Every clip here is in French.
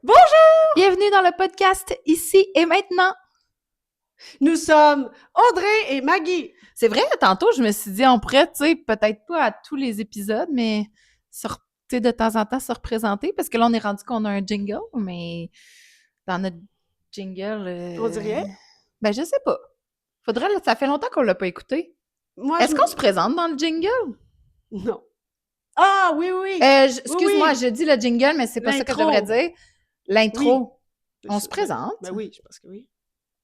Bonjour! Bienvenue dans le podcast Ici et maintenant. Nous sommes Audrey et Maggie. C'est vrai, tantôt, je me suis dit, on pourrait, tu sais, peut-être pas à tous les épisodes, mais tu sais, de temps en temps se représenter, parce que là, on est rendu qu'on a un jingle, mais dans notre jingle, On dit rien? ben, je sais pas. Ça fait longtemps qu'on l'a pas écouté. Moi, Est-ce qu'on se présente dans le jingle? Non. Ah, oui, oui. Oui, Excuse-moi, oui. je dis le jingle, mais c'est pas ça que je devrais L'intro. dire. Oui. L'intro. On se présente. Ben oui, je pense que oui.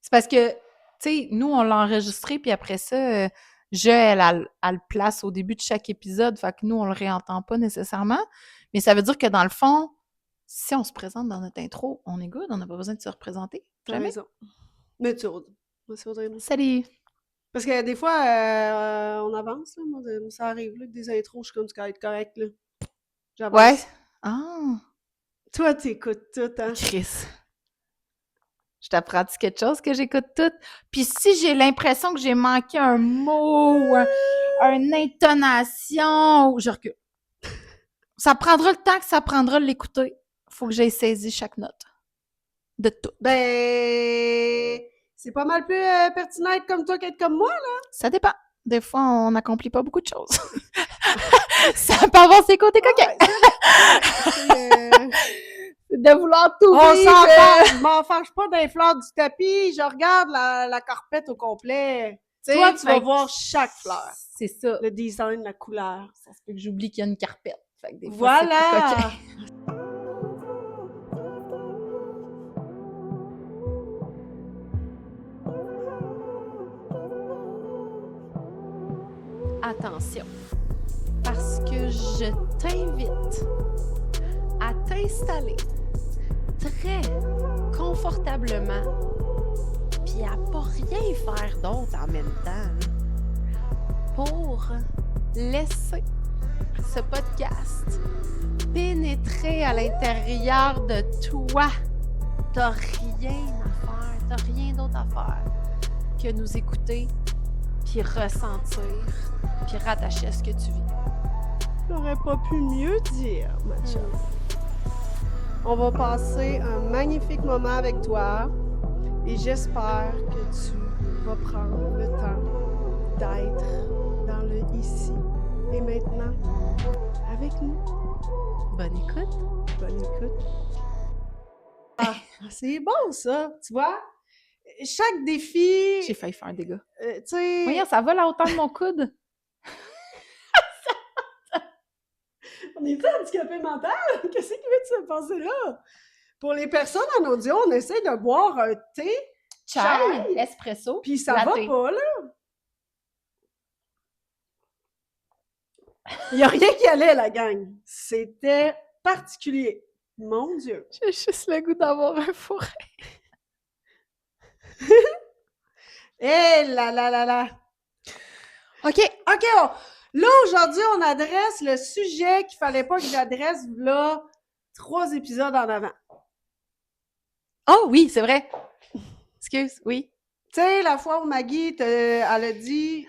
C'est parce que, tu sais, nous, on l'a enregistré, puis après ça, elle le place au début de chaque épisode, fait que nous, on le réentend pas nécessairement. Mais ça veut dire que dans le fond, si on se présente dans notre intro, on est good, on n'a pas besoin de se représenter. T'as Jamais. raison. Mais tu Audrey. Moi, c'est Audrey. Salut! Parce que des fois, on avance, là. Moi, ça arrive, là, que des intros, je suis comme, tu vas être correct, là. Ouais. J'avance. Ah! Toi, t'écoutes tout, hein? Chris. Je t'apprends-tu quelque chose que j'écoute tout? Puis si j'ai l'impression que j'ai manqué un mot, une intonation, ou je recule. Ça prendra le temps que ça prendra de l'écouter. Faut que j'aie saisi chaque note. De tout. Ben, c'est pas mal plus pertinent d'être comme toi qu'être comme moi, là. Ça dépend. Des fois, on n'accomplit pas beaucoup de choses. Ça peut avoir ses côtés coquins. Ouais, c'est vrai. De vouloir tout On vivre. s'en fâche, je m'en fâche pas des fleurs du tapis, je regarde la carpette au complet. T'sais, Toi, tu vas fait que voir chaque fleur. C'est ça. Le design, la couleur. Ça se peut que j'oublie qu'il y a une carpette. Fait que des fois, Voilà! c'est plus coquin. Attention, parce que je t'invite à t'installer très confortablement puis à pas rien faire d'autre en même temps pour laisser ce podcast pénétrer à l'intérieur de toi. T'as rien à faire, t'as rien d'autre à faire que nous écouter puis ressentir puis rattacher à ce que tu vis. J'aurais pas pu mieux dire, ma chum. On va passer un magnifique moment avec toi et j'espère que tu vas prendre le temps d'être dans le ici et maintenant avec nous. Bonne écoute. Bonne écoute. Ah, c'est bon ça, tu vois? Chaque défi, J'ai failli faire un dégât. tu sais... Voyons, ça va à la hauteur de mon coude. On est handicapé mental? Qu'est-ce qui veut se passer là? Pour les personnes en audio, on essaie de boire un thé, Chai, espresso, puis ça latte. va pas, là. Il n'y a rien qui allait, la gang. C'était particulier. Mon Dieu. J'ai juste le goût d'avoir un fourré. Eh là là là là. OK. OK, là, aujourd'hui, on adresse le sujet qu'il fallait pas que j'adresse là 3 épisodes en avant. Oh oui, c'est vrai. Excuse, oui. Tu sais, la fois où Maggie, elle a dit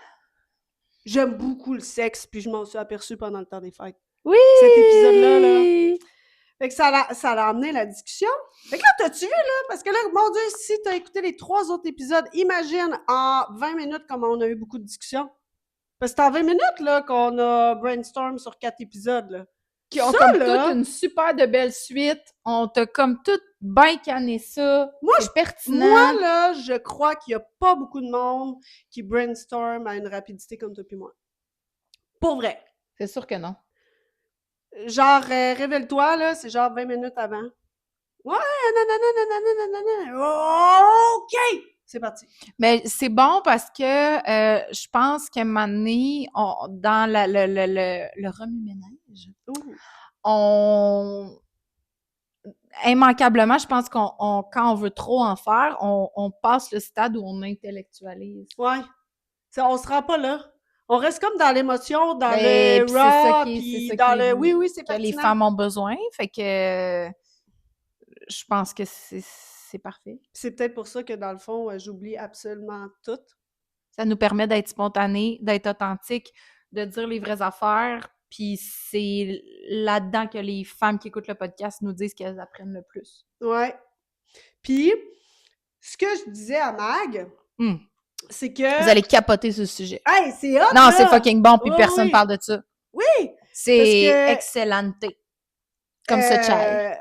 « J'aime beaucoup le sexe », puis je m'en suis aperçue pendant le temps des fêtes. Oui! Cet épisode-là, là. Fait que ça l'a amené la discussion. Fait que là, t'as-tu vu, là? Parce que là, mon Dieu, si t'as écouté les 3 autres épisodes, imagine en 20 minutes comment on a eu beaucoup de discussions. Parce que c'est en 20 minutes, là, qu'on a brainstorm sur 4 épisodes, là. Qui ont Ça, comme là, toute une super de belle suite. On t'a comme tout bien canné ça. Moi, c'est pertinent. Moi, là, je crois qu'il y a pas beaucoup de monde qui brainstorm à une rapidité comme toi puis moi. Pour vrai. C'est sûr que non. Genre, révèle-toi, là, c'est genre 20 minutes avant. Ouais, OK! C'est parti. Mais c'est bon parce que je pense qu'à un moment donné, dans le remue-ménage, immanquablement, je pense quand on veut trop en faire, on passe le stade où on intellectualise. Ouais. On se rend pas là. On reste comme dans l'émotion, dans Ben, le puis c'est ça raw, qui- puis c'est ça dans qui- le oui, c'est que pertinent. les femmes ont besoin. Fait que je pense que c'est parfait. C'est peut-être pour ça que dans le fond, j'oublie absolument tout. Ça nous permet d'être spontané, d'être authentique, de dire les vraies affaires, Puis c'est là-dedans que les femmes qui écoutent le podcast nous disent qu'elles apprennent le plus. Ouais. Puis, ce que je disais à Mag, c'est que... Vous allez capoter sur ce sujet. Hey, c'est hot, Non, là! c'est fucking bon, puis Oui, personne oui. parle de ça. Oui! C'est Parce que- excellente. Comme ce chai.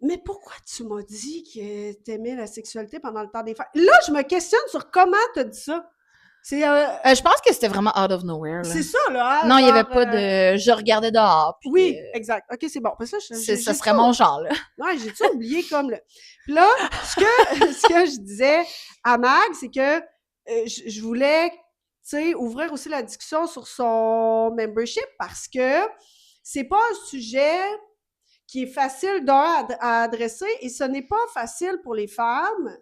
Mais pourquoi tu m'as dit que t'aimais la sexualité pendant le temps des fêtes? Là, je me questionne sur comment t'as dit ça. C'est Je pense que c'était vraiment out of nowhere. Là. c'est ça, là. Non, il n'y genre, avait pas de... Je regardais dehors. Puis, Oui, exact. OK, c'est bon. Parce que ça serait mon genre, là. Ouais, j'ai tout oublié comme le... Puis là, ce que je disais à Mag, c'est que je voulais, tu sais, ouvrir aussi la discussion sur son membership parce que c'est pas un sujet qui est facile à adresser et ce n'est pas facile pour les femmes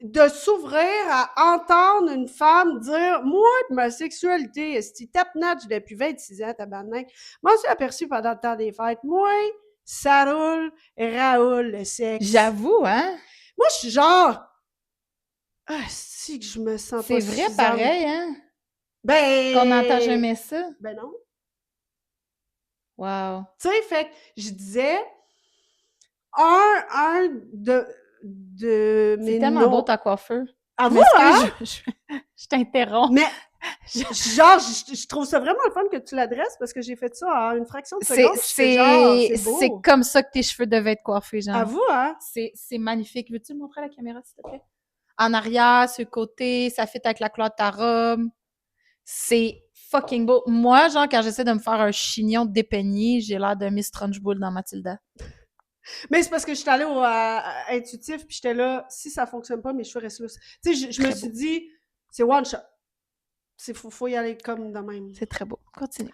de s'ouvrir à entendre une femme dire « Moi, ma sexualité, c'est tape-natch depuis 26 ans, tabarnak. Moi, je suis aperçu pendant le temps des fêtes. Moi, ça roule, Raoul, le sexe. » J'avoue, hein? Moi, je suis genre... Ah, si que je me sens pas C'est vrai suffisante. pareil, hein? Ben... Qu'on n'entend jamais ça. Ben non. Wow. Tu sais, fait que je disais... Un de mes C'est tellement beau ta coiffeur. À vous, hein? Je t'interromps. Mais, genre, je trouve ça vraiment le fun que tu l'adresses parce que j'ai fait ça en une fraction de seconde. C'est comme ça que tes cheveux devaient être coiffés, genre. À vous, hein? C'est magnifique. Veux-tu me montrer à la caméra, s'il te plaît? En arrière, sur le côté, ça fit avec la couleur de ta robe. C'est fucking beau. Moi, genre, quand j'essaie de me faire un chignon dépeigné, j'ai l'air de Miss Trunchbull dans Mathilda. Mais c'est parce que j'étais allée au intuitif puis j'étais là, si ça fonctionne pas, mes cheveux restent lousses. Tu sais, je me suis dit, c'est one shot. Faut y aller comme de même. C'est très beau. Continue.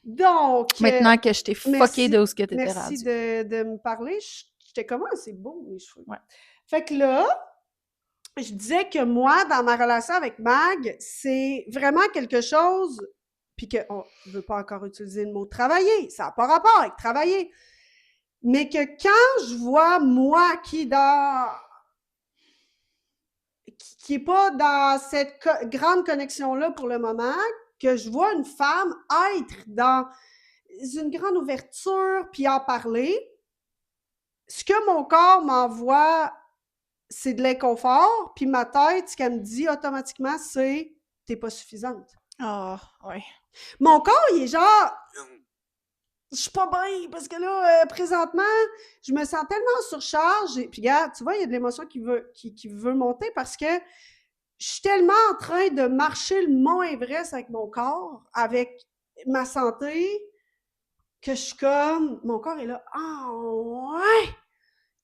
Donc... Maintenant que je t'ai fucké de où ce que t'étais rendu. Merci de me parler. J'étais comment? C'est beau, mes cheveux. Ouais. Fait que là, je disais que moi, dans ma relation avec Mag, c'est vraiment quelque chose, puis qu'on ne veut pas encore utiliser le mot « travailler », ça n'a pas rapport avec « travailler », mais que quand je vois moi qui est pas dans cette grande connexion-là pour le moment, que je vois une femme être dans une grande ouverture, puis en parler, ce que mon corps m'envoie, c'est de l'inconfort, puis ma tête, ce qu'elle me dit automatiquement, c'est « t'es pas suffisante ». Ah, ouais. Mon corps, il est genre... Je suis pas bien, parce que là, présentement, je me sens tellement en surcharge. Puis regarde, tu vois, il y a de l'émotion qui veut monter parce que je suis tellement en train de marcher le mont Everest avec mon corps, avec ma santé, que je suis comme... Mon corps est là, « Ah, ouais! »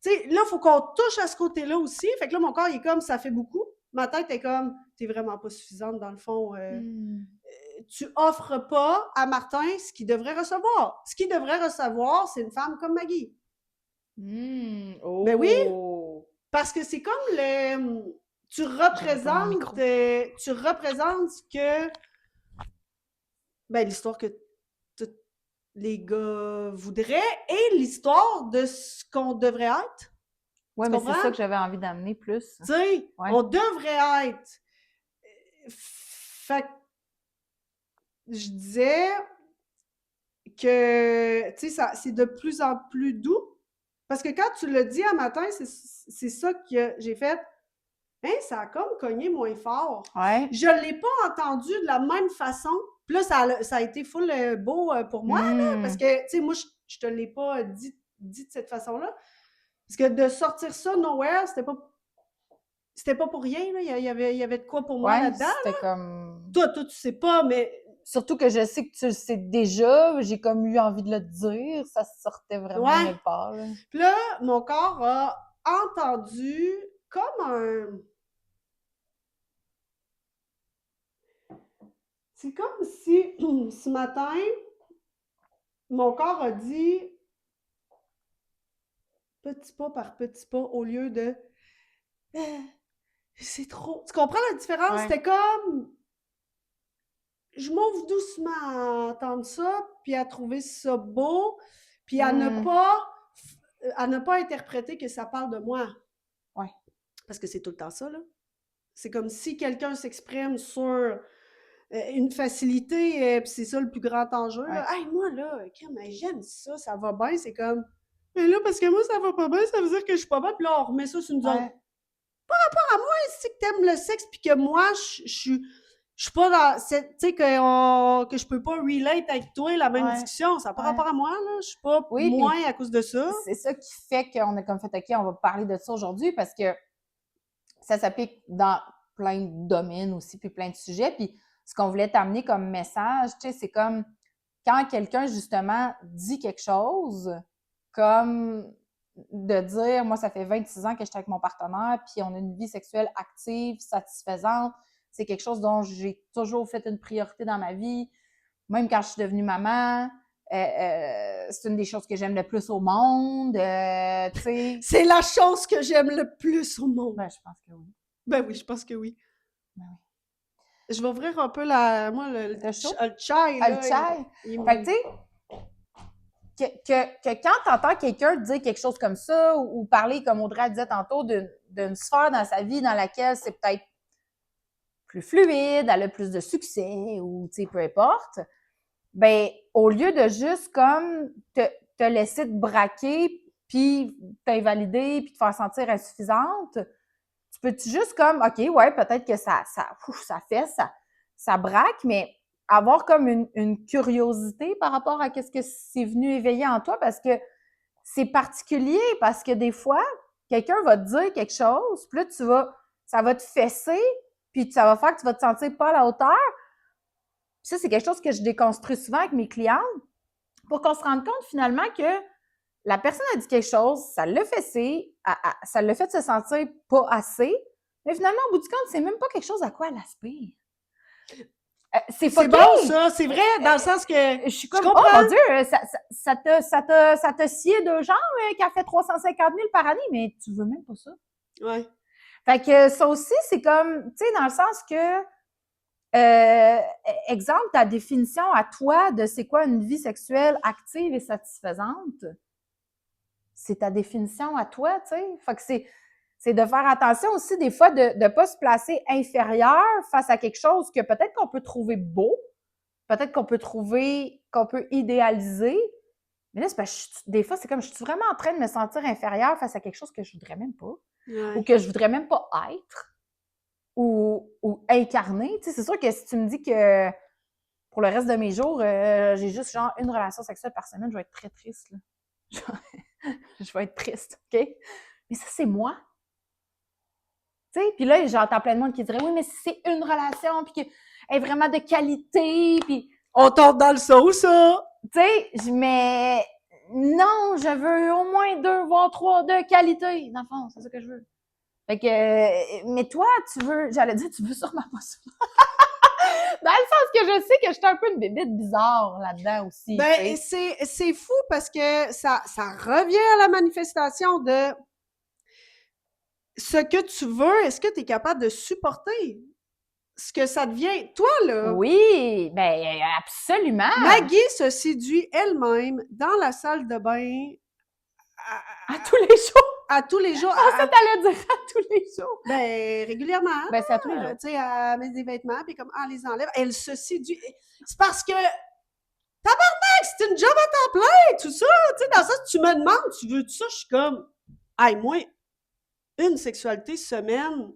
Tu sais, là, il faut qu'on touche à ce côté-là aussi. Fait que là, mon corps, il est comme, ça fait beaucoup. Ma tête est comme, t'es vraiment pas suffisante, dans le fond. Tu offres pas à Martin ce qu'il devrait recevoir. Ce qu'il devrait recevoir, c'est une femme comme Maggie. Oh. Ben oui, parce que c'est comme le... Tu représentes ce que... Ben, l'histoire que les gars voudraient et l'histoire de ce qu'on devrait être. Ouais, mais c'est ça que j'avais envie d'amener plus. Tu sais, on devrait être. Fait que je disais que, tu sais, c'est de plus en plus doux. Parce que quand tu le dis un matin, c'est ça que j'ai fait. Hein, ça a comme cogné moins fort. Ouais. Je ne l'ai pas entendu de la même façon. Puis là, ça a été full beau pour moi, là, parce que, tu sais, moi, je te l'ai pas dit de cette façon-là. Parce que de sortir ça nowhere, c'était pas pour rien, là. Il y avait de quoi pour moi là-dedans. C'était comme... Toi, tu sais pas, mais... Surtout que je sais que tu le sais déjà, j'ai comme eu envie de le dire, ça sortait vraiment nulle part. Là. Puis là, mon corps a entendu comme un... C'est comme si, ce matin, mon corps a dit petit pas par petit pas au lieu de c'est trop. Tu comprends la différence? Ouais. C'était comme je m'ouvre doucement à entendre ça, puis à trouver ça beau, puis à ne pas interpréter que ça parle de moi. Ouais. Parce que c'est tout le temps ça, là. C'est comme si quelqu'un s'exprime sur une facilité, puis c'est ça le plus grand enjeu, là. Ouais. Hey, moi, là, crème, j'aime ça va bien. C'est comme, mais là, parce que moi, ça va pas bien, ça veut dire que je suis pas bonne, puis là, on remet ça sur nous autres. Ouais. Si que t'aimes le sexe, puis que moi, je suis pas dans cette, tu sais, que je peux pas relate avec toi la même Ouais. discussion. Ça n'a pas Ouais. rapport à moi, là. Je suis pas Oui, puis moins à cause de ça. c'est ça qui fait qu'on a comme fait, OK, on va parler de ça aujourd'hui parce que ça s'applique dans plein de domaines aussi, puis plein de sujets. Puis ce qu'on voulait t'amener comme message, tu sais, c'est comme quand quelqu'un, justement, dit quelque chose, comme de dire, moi, ça fait 26 ans que je suis avec mon partenaire, puis on a une vie sexuelle active, satisfaisante. C'est quelque chose dont j'ai toujours fait une priorité dans ma vie. Même quand je suis devenue maman, c'est une des choses que j'aime le plus au monde. Tu sais. C'est la chose que j'aime le plus au monde. Ben, je pense que oui. Ben oui, je pense que oui. Ben oui. Je vais ouvrir un peu le chai, Ah, là. le chai. il- Fait que, tu sais, que quand tu entends quelqu'un dire quelque chose comme ça ou parler, comme Audrey disait tantôt, d'une sphère dans sa vie dans laquelle c'est peut-être plus fluide, elle a plus de succès ou, tu sais, peu importe, ben, au lieu de juste comme te laisser te braquer puis t'invalider puis te faire sentir insuffisante, tu peux-tu juste comme, OK, ouais, peut-être que ça fait, ça braque, mais avoir comme une curiosité par rapport à qu'est-ce que c'est venu éveiller en toi parce que c'est particulier parce que des fois, quelqu'un va te dire quelque chose, puis là, ça va te fesser, puis ça va faire que tu vas te sentir pas à la hauteur. Puis ça, c'est quelque chose que je déconstruis souvent avec mes clientes pour qu'on se rende compte finalement que la personne a dit quelque chose, ça l'a fessé, ça l'a fait se sentir pas assez, mais finalement, au bout du compte, c'est même pas quelque chose à quoi elle aspire. C'est bon, ça, c'est vrai, dans le sens que je suis comme, comprends. oh mon Dieu, ça t'a scié deux jambes qui a fait 350 000 par année, mais tu veux même pas ça. Ouais. Fait que ça aussi, c'est comme, tu sais, dans le sens que, exemple, ta définition à toi de c'est quoi une vie sexuelle active et satisfaisante, c'est ta définition à toi, tu sais. Fait que c'est de faire attention aussi des fois de ne pas se placer inférieur face à quelque chose que peut-être qu'on peut trouver beau, peut-être qu'on peut idéaliser, mais là, c'est parce que des fois, c'est comme, je suis vraiment en train de me sentir inférieure face à quelque chose que je voudrais même pas, ou que je voudrais même pas être, ou incarner. Tu sais, c'est sûr que si tu me dis que pour le reste de mes jours, j'ai juste genre une relation sexuelle par semaine, je vais être très triste, là. Je vais être triste, OK? Mais ça, c'est moi. Tu sais, puis là, j'entends plein de monde qui dirait, oui, mais si c'est une relation, puis qu'elle est vraiment de qualité, puis... On tombe dans le saut, ça! Tu sais, mais non, je veux au moins 2, voire 3 de qualité. Dans le fond, c'est ça que je veux. Fait que, mais toi, j'allais dire, tu veux sûrement pas ça. Dans le sens que je sais que je suis un peu une bébête bizarre là-dedans aussi. Ben, c'est fou parce que ça revient à la manifestation de ce que tu veux, est-ce que tu es capable de supporter ce que ça devient? Toi, là, Oui, ben absolument. Maggie se séduit elle-même dans la salle de bain À tous les jours. à tous les jours. Ah, ça t'allait dire à tous les jours. Ben, régulièrement. Ben, c'est à tous les jours. Tu sais, elle met des vêtements, puis comme, elle les enlève. Elle se séduit. C'est parce que, tabarnak, c'est une job à temps plein, tout ça. Tu sais, dans ça, tu me demandes, tu veux tout ça? Je suis comme, hey, moi, une sexualité semaine,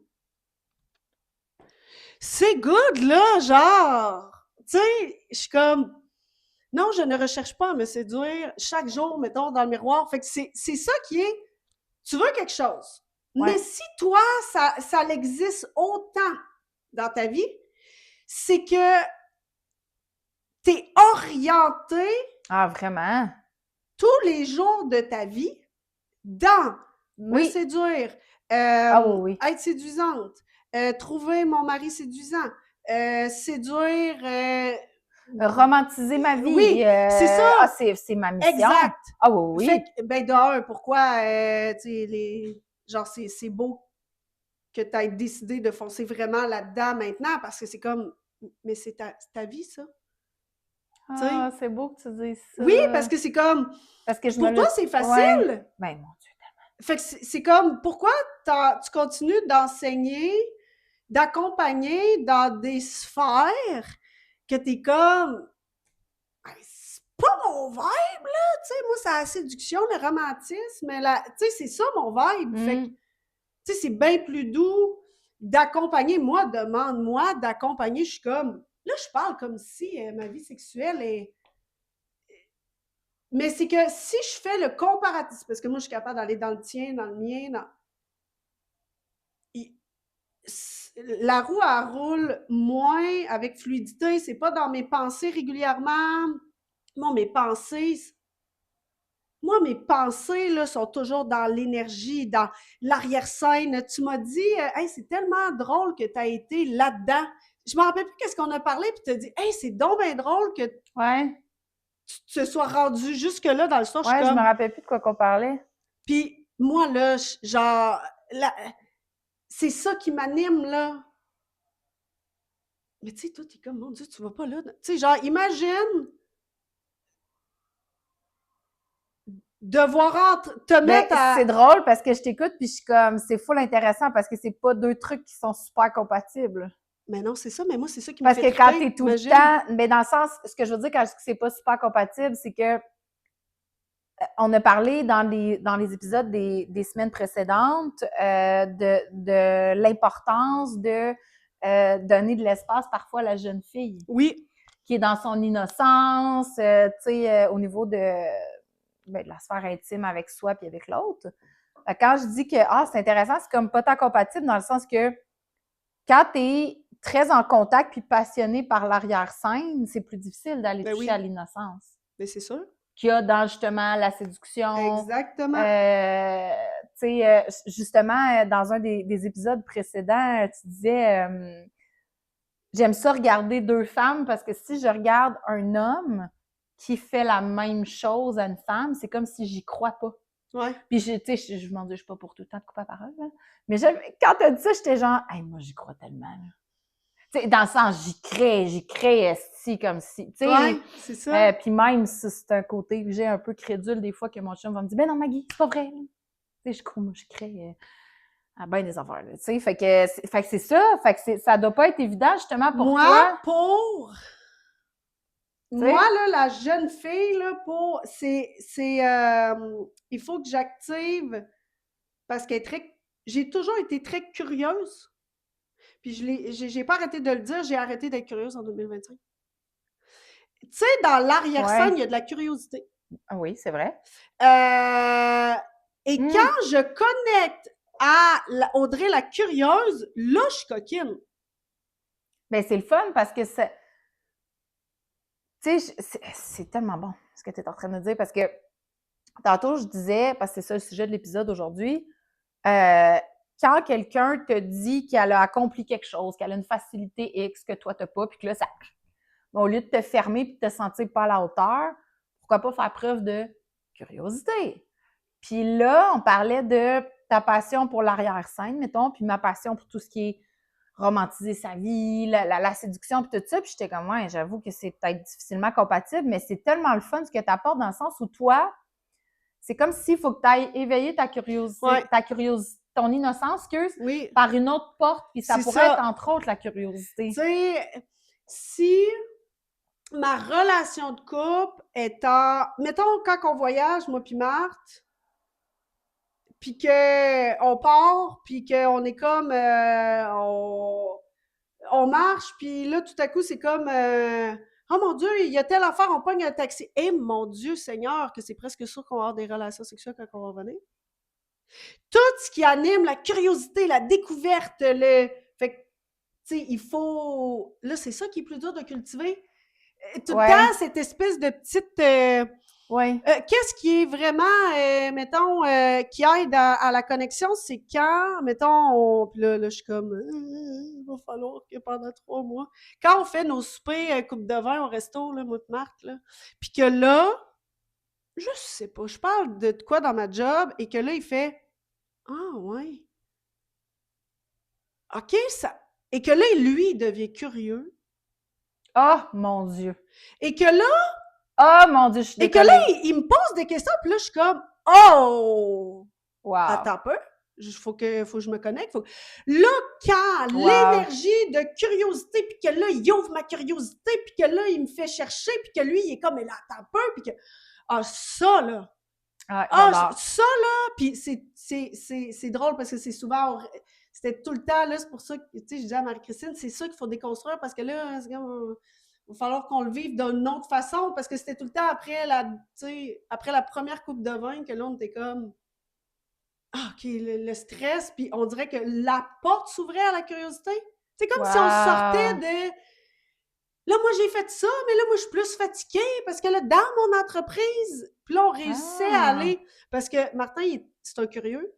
c'est good, là, genre. Tu sais, je suis comme, non, je ne recherche pas à me séduire chaque jour, mettons, dans le miroir. Fait que c'est ça qui est, tu veux quelque chose. Ouais. Mais si toi, ça l'existe autant dans ta vie, c'est que t'es orienté Ah, vraiment? tous les jours de ta vie dans me Oui. séduire, Ah oui, oui. être séduisante, trouver mon mari séduisant, séduire... Romantiser ma vie. Oui, c'est ça. Ah, c'est ma mission. Exact. Ah oui, oui. Fait que, ben, d'un, pourquoi, tu sais, genre, c'est beau que tu aies décidé de foncer vraiment là-dedans maintenant, parce que c'est comme, mais c'est ta vie, ça. Ah, c'est beau que tu dises ça. Oui, parce que c'est comme, Parce que pour toi, c'est facile. Ouais. Ben, mon Dieu, tellement. Fait que c'est comme, pourquoi tu continues d'enseigner, d'accompagner dans des sphères que t'es comme, hey, c'est pas mon vibe, là, tu sais, moi, c'est la séduction, le romantisme, mais tu sais, c'est ça mon vibe, fait que, tu sais, c'est bien plus doux d'accompagner, moi, demande-moi d'accompagner, je suis comme, là, je parle comme si ma vie sexuelle est... Mais c'est que si je fais le comparatif, parce que moi, je suis capable d'aller dans le tien, dans le mien, la roue, elle roule moins avec fluidité, c'est pas dans mes pensées régulièrement. Moi, mes pensées là, sont toujours dans l'énergie, dans l'arrière-scène. Tu m'as dit, hey, c'est tellement drôle que tu as été là-dedans. Je me rappelle plus qu'est-ce qu'on a parlé, puis tu as dit, hey, c'est donc bien drôle que tu te sois rendu jusque-là dans le sens. Ouais, je me rappelle plus de quoi qu'on parlait. Puis moi, là, genre, c'est ça qui m'anime, là. Mais tu sais, toi, t'es comme, mon Dieu, tu vas pas là. Tu sais, genre, imagine devoir te mettre à... C'est drôle parce que je t'écoute puis je suis comme, c'est full intéressant parce que c'est pas deux trucs qui sont super compatibles. Mais non, c'est ça, mais moi, c'est ça qui me fait triper. Parce que quand t'es tout le temps, mais dans le sens, ce que je veux dire quand je dis que c'est pas super compatible, c'est que on a parlé dans les épisodes des semaines précédentes de l'importance de donner de l'espace parfois à la jeune fille. Oui. Qui est dans son innocence, tu sais, au niveau de la sphère intime avec soi puis avec l'autre. Quand je dis que c'est intéressant, c'est comme pas tant compatible dans le sens que quand tu es très en contact puis passionné par l'arrière-scène, c'est plus difficile d'aller toucher à l'innocence. Mais c'est sûr. Qu'il y a dans justement la séduction. Exactement. Tu sais, justement, dans un des épisodes précédents, tu disais j'aime ça regarder deux femmes parce que si je regarde un homme qui fait la même chose à une femme, c'est comme si j'y crois pas. Ouais. Puis, tu sais, je m'en dis pas pour tout le temps de couper la parole, là. Mais quand t'as dit ça, j'étais genre, hey, moi, j'y crois tellement, là. Tu sais, dans le sens, j'y crée, si, comme si, tu sais. Ouais, c'est ça. Puis même si c'est un côté que j'ai un peu crédule des fois que mon chum va me dire, ben non, Maggie, c'est pas vrai. Tu sais, moi, je crée à bien des affaires, là. Tu sais, fait que c'est ça. Fait que ça doit pas être évident, justement, pour toi. Moi, là, la jeune fille, là, il faut que j'active parce j'ai toujours été très curieuse. Puis j'ai pas arrêté de le dire, j'ai arrêté d'être curieuse en 2025. Tu sais, dans l'arrière-scène, il y a de la curiosité. Ah oui, c'est vrai. Et quand je connecte à Audrey la curieuse, là, je suis coquine. Ben, c'est le fun parce que c'est... Tu sais, c'est tellement bon ce que tu es en train de dire parce que tantôt, je disais, parce que c'est ça le sujet de l'épisode aujourd'hui, quand quelqu'un te dit qu'elle a accompli quelque chose, qu'elle a une facilité X que toi, tu n'as pas, puis que là, au lieu de te fermer et de te sentir pas à la hauteur, pourquoi pas faire preuve de curiosité? Puis là, on parlait de ta passion pour l'arrière-scène, mettons, puis ma passion pour tout ce qui est romantiser sa vie, la séduction, puis tout ça. Puis j'étais comme, ouais, j'avoue que c'est peut-être difficilement compatible, mais c'est tellement le fun ce que tu apportes dans le sens où toi, c'est comme s'il faut que tu ailles éveiller ta curiosité, ton innocence, par une autre porte, puis ça pourrait être entre autres la curiosité. Tu sais, si ma relation de couple est mettons, quand on voyage, moi puis Marthe, puis qu'on part, puis qu'on est comme... on marche, puis là, tout à coup, c'est comme... oh mon Dieu, il y a telle affaire, on pogne un taxi. Eh mon Dieu Seigneur, que c'est presque sûr qu'on va avoir des relations sexuelles quand on va revenir. Tout ce qui anime la curiosité, la découverte, fait que, tu sais, il faut... Là, c'est ça qui est plus dur de cultiver. Tout le temps, cette espèce de petite... qu'est-ce qui est vraiment, mettons, qui aide à la connexion, c'est quand, mettons, puis là, je suis comme, il va falloir que pendant 3 mois, quand on fait nos soupers coupe de vin au resto, là, moi et Marthe, là, puis que là, je sais pas, je parle de quoi dans ma job, et que là, il fait, ah ouais, ok, ça, et que là, lui, il devient curieux. Oh, mon Dieu! Et que là, oh mon Dieu, je suis décollée. Et que là, il me pose des questions, puis là, je suis comme, oh! Wow! Attends un peu. faut que je me connecte. Là, quand Wow. l'énergie de curiosité, puis que là, il ouvre ma curiosité, puis que là, il me fait chercher, puis que lui, il est comme, mais là, attends un peu, puis que... Ah, ça, là! Ah, Ah, j'adore. ça, là! Puis c'est drôle, parce que c'est souvent... C'était tout le temps, là, c'est pour ça que, tu sais, je dis à Marie-Christine, c'est ça qu'il faut déconstruire, parce que là, c'est comme... Il va falloir qu'on le vive d'une autre façon, parce que c'était tout le temps après la première coupe de vin que là, on était comme... Ah, OK, le stress, puis on dirait que la porte s'ouvrait à la curiosité. C'est comme si on sortait Wow. de... Là, moi, j'ai fait ça, mais là, moi, je suis plus fatiguée parce que là, dans mon entreprise, puis là, on réussissait à Ah. aller... Parce que Martin, c'est un curieux.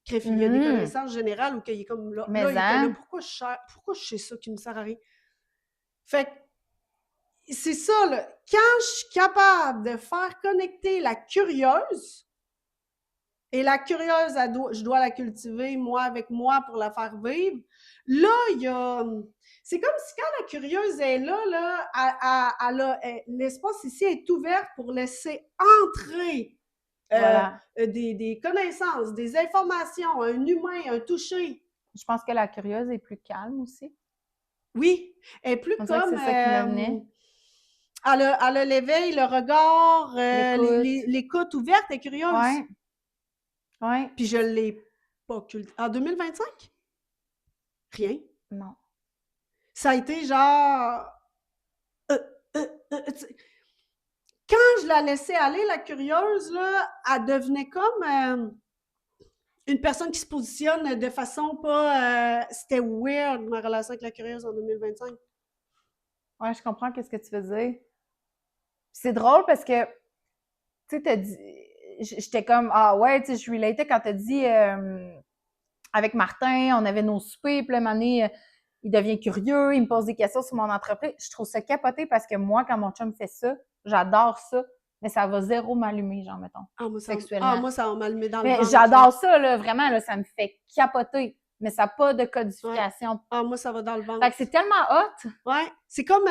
Il y a des Mhm. connaissances générales où il est comme là, Mais là, il était là, hein. pourquoi je sais ça qui me sert à rien? Fait que c'est ça, là. Quand je suis capable de faire connecter la curieuse, et la curieuse, je dois la cultiver, moi, avec moi, pour la faire vivre. Là, il y a... C'est comme si quand la curieuse est là, l'espace ici est ouvert pour laisser entrer Voilà. des connaissances, des informations, un humain, un toucher. Je pense que la curieuse est plus calme aussi. Oui, elle est plus On dirait que comme... c'est ça qui me venait. elle a l'éveil, le regard, L'écoute. l'écoute ouverte, elle est curieuse. Ouais. Ouais. Puis je l'ai pas cultivée. En 2025? Rien. Non. Ça a été genre... Quand je la laissais aller, la curieuse, là, elle devenait comme une personne qui se positionne de façon pas... c'était weird, ma relation avec la curieuse en 2025. Ouais, je comprends qu'est-ce que tu veux dire. C'est drôle parce que, tu sais, t'as dit... J'étais comme, ah ouais, tu sais, je relatais quand t'as dit... avec Martin, on avait nos soupers, puis là, un moment donné, il devient curieux, il me pose des questions sur mon entreprise. Je trouve ça capoté parce que moi, quand mon chum fait ça, j'adore ça, mais ça va zéro m'allumer, genre, mettons, sexuellement. Moi, ça m'a allumé dans le Mais ventre. j'adore ça, là, vraiment, là, ça me fait capoter, mais ça n'a pas de codification. Ouais. Ah, moi, ça va dans le ventre. Fait que c'est tellement hot. Ouais, c'est comme...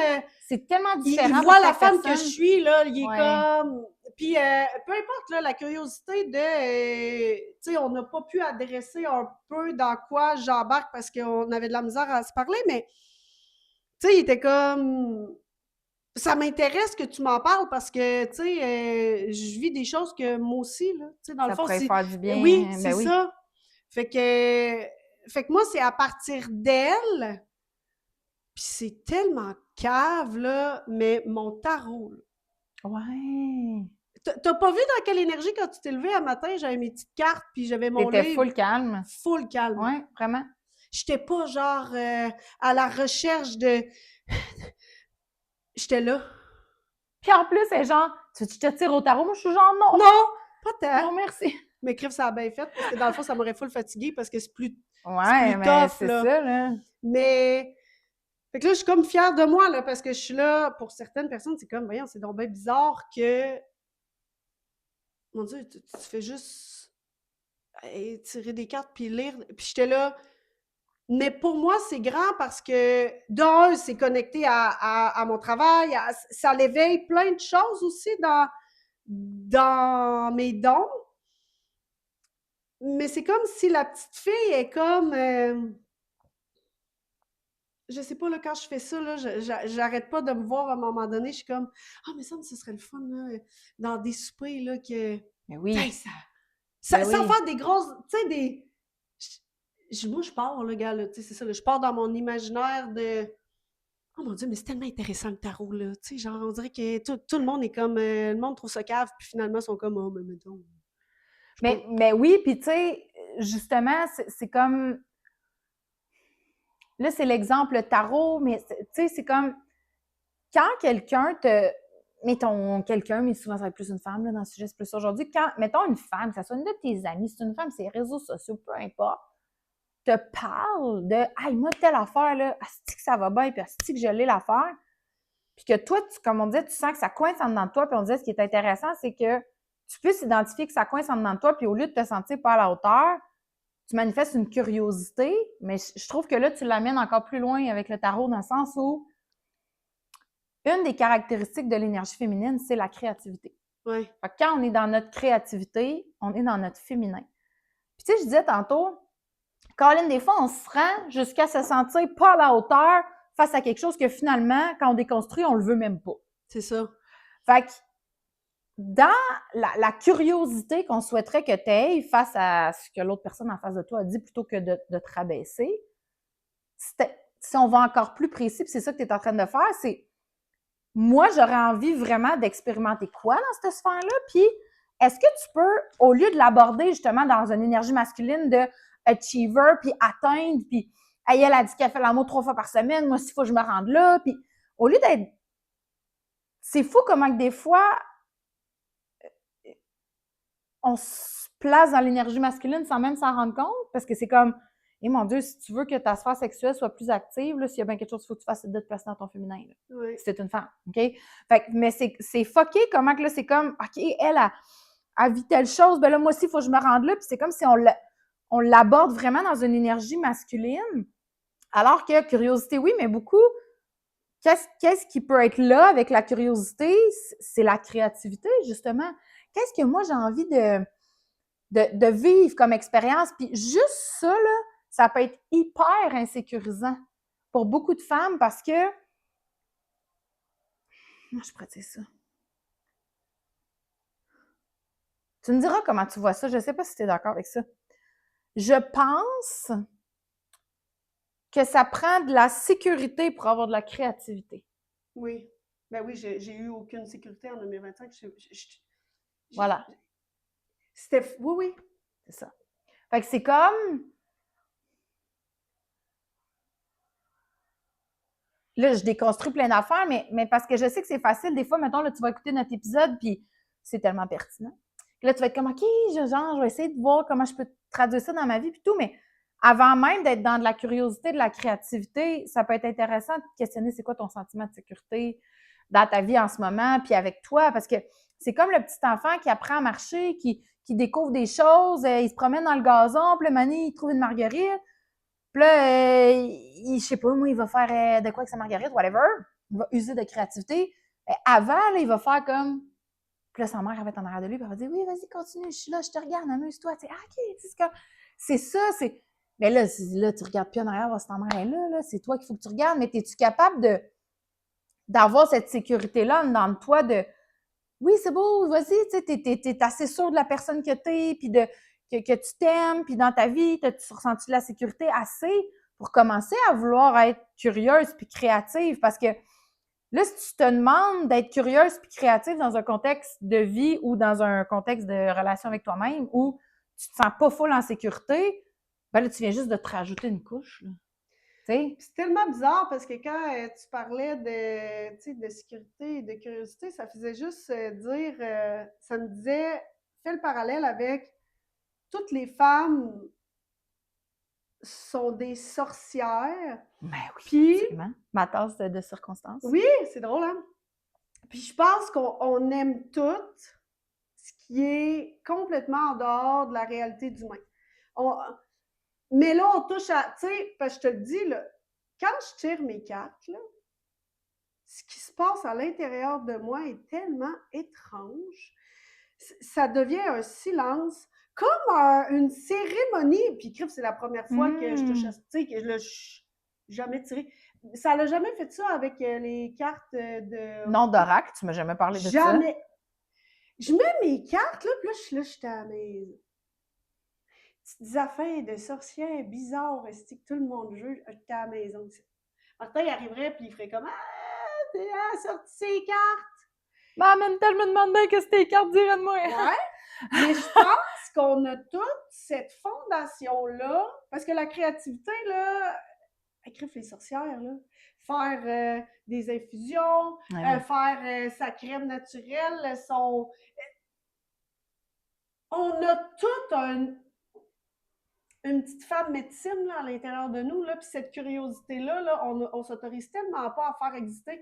c'est tellement différent il voit pour la chaque femme personne. que je suis, là, il est Ouais. comme... Puis, peu importe, là, la curiosité de... tu sais, on n'a pas pu adresser un peu dans quoi j'embarque parce qu'on avait de la misère à se parler, mais, tu sais, il était comme... Ça m'intéresse que tu m'en parles parce que, tu sais, je vis des choses que moi aussi, là, tu sais, dans le Ça fond, pourrait c'est... faire du bien. Oui, Ben c'est oui. ça. Fait que moi, c'est à partir d'elle... Puis c'est tellement cave, là, mais mon tarot, là. Ouais. T'as pas vu dans quelle énergie quand tu t'es levé un matin, j'avais mes petites cartes, puis j'avais mon T'étais livre. full calme. Full calme. Ouais, vraiment. J'étais pas genre à la recherche de... J'étais là. Puis en plus, c'est genre, tu veux que je te tire au tarot? Moi, je suis genre, non. Non, pas tant. Non, merci. Mais crève, ça a bien fait, parce que dans le fond, ça m'aurait full fatigué parce que c'est plus Ouais, mais tough, c'est là. ça, là. Mais... Fait que là, je suis comme fière de moi, là, parce que je suis là, pour certaines personnes, c'est comme, voyons, c'est donc bien bizarre que... Mon Dieu, tu fais juste tirer des cartes puis lire. Puis j'étais là... Mais pour moi, c'est grand parce que, d'un, c'est connecté à mon travail, ça l'éveille plein de choses aussi dans mes dons. Mais c'est comme si la petite fille est comme... je sais pas, là, quand je fais ça, là, j'arrête pas de me voir à un moment donné. Je suis comme, ah, mais ça, ce serait le fun, là, dans des soupers, là, que... Mais oui. Hey, Ben sans oui. faire des grosses... Tu sais, des... moi, je pars, là, gars, là, tu sais, c'est ça, là, je pars dans mon imaginaire de... Oh mon Dieu, mais c'est tellement intéressant le tarot, là. Tu sais, genre, on dirait que tout le monde est comme... le monde trouve ça cave, puis finalement, ils sont comme, oh, mais mettons... Mais oui, puis tu sais, justement, c'est comme... Là, c'est l'exemple tarot, mais tu sais, c'est comme... Quand quelqu'un te... Mettons quelqu'un, mais souvent ça va être plus une femme, là, dans le sujet, c'est plus aujourd'hui. Quand, mettons une femme, que ce soit une de tes amies, c'est une femme, c'est les réseaux sociaux, peu importe, te parle de « Hey, moi, telle affaire, là, asti que ça va bien, puis asti que je l'ai l'affaire. » Puis que toi, comme on disait, tu sens que ça coince en dedans de toi, puis on disait, ce qui est intéressant, c'est que tu puisses identifier que ça coince en dedans de toi, puis au lieu de te sentir pas à la hauteur, tu manifestes une curiosité, mais je trouve que là, tu l'amènes encore plus loin avec le tarot, dans le sens où une des caractéristiques de l'énergie féminine, c'est la créativité. Ouais. Fait que quand on est dans notre créativité, on est dans notre féminin. Puis tu sais, je disais tantôt, Colin, des fois, on se rend jusqu'à se sentir pas à la hauteur face à quelque chose que finalement, quand on déconstruit, on le veut même pas. C'est ça. Fait que dans la curiosité qu'on souhaiterait que tu aies face à ce que l'autre personne en face de toi a dit plutôt que de te rabaisser, si on va encore plus précis, puis c'est ça que tu es en train de faire, c'est moi, j'aurais envie vraiment d'expérimenter quoi dans cette sphère-là, puis est-ce que tu peux, au lieu de l'aborder justement dans une énergie masculine de achiever, puis atteindre, puis elle a dit qu'elle fait l'amour 3 fois par semaine, moi, s'il faut que je me rende là, puis au lieu d'être... C'est fou comment que des fois, on se place dans l'énergie masculine sans même s'en rendre compte, parce que c'est comme, mon Dieu, si tu veux que ta sphère sexuelle soit plus active, là, s'il y a bien quelque chose qu'il faut que tu fasses, c'est de te placer dans ton féminin. Oui. Si t'es une femme, OK? Fait que, mais c'est fucké comment que là, c'est comme, OK, elle vit telle chose, ben là, moi aussi, il faut que je me rende là, puis c'est comme si on l'aborde vraiment dans une énergie masculine, alors que curiosité, oui, mais beaucoup, qu'est-ce qui peut être là avec la curiosité? C'est la créativité, justement. Qu'est-ce que moi, j'ai envie de vivre comme expérience? Puis juste ça, là, ça peut être hyper insécurisant pour beaucoup de femmes parce que... Moi, je pourrais dire ça. Tu me diras comment tu vois ça. Je ne sais pas si tu es d'accord avec ça. Je pense que ça prend de la sécurité pour avoir de la créativité. Oui. Ben oui, j'ai eu aucune sécurité en 2025. Voilà. C'était... Oui, oui. C'est ça. Fait que c'est comme... Là, je déconstruis plein d'affaires, mais parce que je sais que c'est facile. Des fois, mettons, là, tu vas écouter notre épisode, puis c'est tellement pertinent. Puis là, tu vas être comme, OK, je vais essayer de voir comment je peux traduire ça dans ma vie, puis tout. Mais avant même d'être dans de la curiosité, de la créativité, ça peut être intéressant de questionner c'est quoi ton sentiment de sécurité dans ta vie en ce moment, puis avec toi. Parce que c'est comme le petit enfant qui apprend à marcher, qui découvre des choses, il se promène dans le gazon, puis le mané, il trouve une marguerite. Puis là, je sais pas, moi, il va faire de quoi avec sa marguerite, whatever. Il va user de créativité. Avant, là, il va faire comme... Puis là, sa mère, elle va être en arrière de lui, puis elle va dire, oui, vas-y, continue, je suis là, je te regarde, amuse-toi. Tu sais, ah, OK, c'est comme... C'est ça, c'est... Mais là, tu regardes plus en arrière, parce que ta mère est là, c'est toi qu'il faut que tu regardes, mais es-tu capable d'avoir cette sécurité-là dans toi de... Oui, c'est beau, vas-y, tu sais, t'es assez sûr de la personne que t'es, puis que tu t'aimes, puis dans ta vie, t'as-tu ressenti de la sécurité assez pour commencer à vouloir être curieuse puis créative? Parce que là, si tu te demandes d'être curieuse puis créative dans un contexte de vie ou dans un contexte de relation avec toi-même où tu te sens pas full en sécurité, ben là, tu viens juste de te rajouter une couche, là. C'est tellement bizarre parce que quand tu parlais de sécurité et de curiosité, ça faisait juste dire, ça me disait, fais le parallèle avec toutes les femmes sont des sorcières. Ben oui, puis, absolument. Ma tasse de circonstance. Oui, c'est drôle, hein? Puis je pense qu'on aime toutes ce qui est complètement en dehors de la réalité d'humain. Mais là, on touche à, tu sais, parce que je te le dis, là, quand je tire mes cartes, là, ce qui se passe à l'intérieur de moi est tellement étrange. Ça devient un silence, comme une cérémonie. Puis, c'est la première fois que je touche à ça, tu sais, que je l'ai jamais tiré. Ça l'a jamais fait ça avec les cartes de... Non, d'oracle, tu m'as jamais parlé de ça. Jamais. Je mets mes cartes, là, puis là, je suis à la maison. Petites affaires de sorcières bizarres, que tout le monde juge, j'étais à la maison. Martin, il arriverait, puis il ferait comme « Ah, t'es sorti ses cartes! » Mais en même temps, je me demande bien qu'est-ce que tes cartes diraient de moi. Ouais, mais je pense qu'on a toute cette fondation-là, parce que la créativité, là, écrivent les sorcières, là. Faire des infusions, faire sa crème naturelle, on a toute une petite femme médecine là, à l'intérieur de nous, là, puis cette curiosité-là, là, on s'autorise tellement pas à faire exister.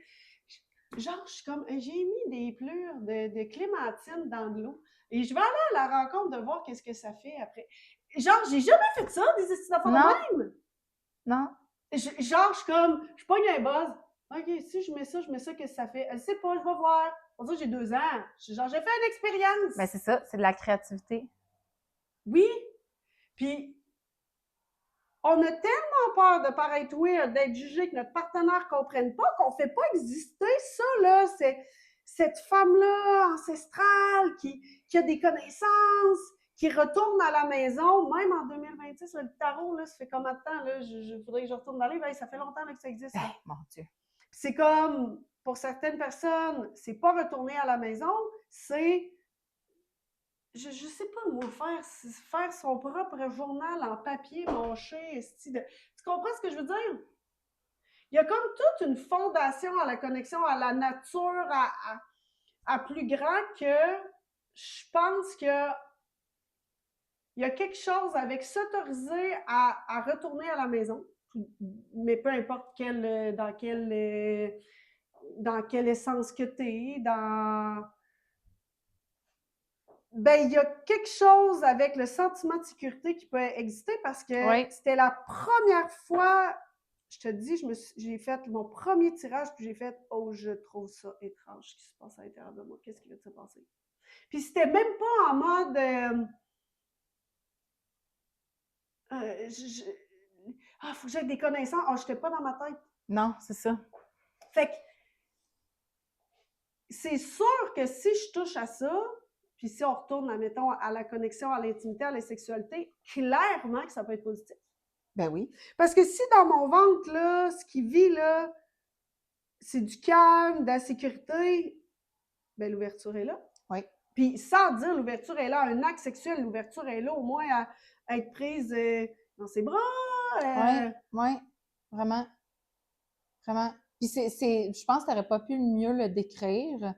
Genre, je suis comme, j'ai mis des plures de clémentine dans de l'eau et je vais aller à la rencontre de voir qu'est-ce que ça fait après. Genre, j'ai jamais fait ça, des estimes d'affaires de même. Non. Genre, je suis comme, je pogne un buzz. OK, si je mets ça, qu'est-ce que ça fait? Elle sait pas, je vais voir. Pour ça, j'ai 2 ans. Genre, j'ai fait une expérience. Ben, c'est ça, c'est de la créativité. Oui, Puis, on a tellement peur de paraître weird, d'être jugé, que notre partenaire ne comprenne pas, qu'on ne fait pas exister ça, là. C'est cette femme-là ancestrale qui a des connaissances, qui retourne à la maison, même en 2026, le tarot, là, ça fait combien de temps, là? Je voudrais que je retourne dans les livres, ça fait longtemps là, que ça existe. Ben, mon Dieu. C'est comme, pour certaines personnes, c'est pas retourner à la maison, c'est je sais pas moi, faire son propre journal en papier mâché. Tu comprends ce que je veux dire? Il y a comme toute une fondation à la connexion à la nature, à plus grand que je pense que il y a quelque chose avec s'autoriser à retourner à la maison, mais peu importe dans quelle essence que tu es, ben, il y a quelque chose avec le sentiment de sécurité qui peut exister parce que c'était la première fois, je te dis, j'ai fait mon premier tirage, puis j'ai fait « Oh, je trouve ça étrange ce qui se passe à l'intérieur de moi. Qu'est-ce qui vient de se passer? » Puis c'était même pas en mode faut que j'aie des connaissances. Je n'étais pas dans ma tête. Non, c'est ça. Fait que c'est sûr que si je touche à ça, puis si on retourne, admettons, à la connexion, à l'intimité, à la sexualité, clairement que ça peut être positif. Ben oui. Parce que si dans mon ventre, là, ce qui vit, là, c'est du calme, de la sécurité, ben l'ouverture est là. Oui. Puis sans dire l'ouverture est là, un acte sexuel, l'ouverture est là au moins à être prise dans ses bras. Oui, vraiment. Vraiment. Puis je pense que tu n'aurais pas pu mieux le décrire.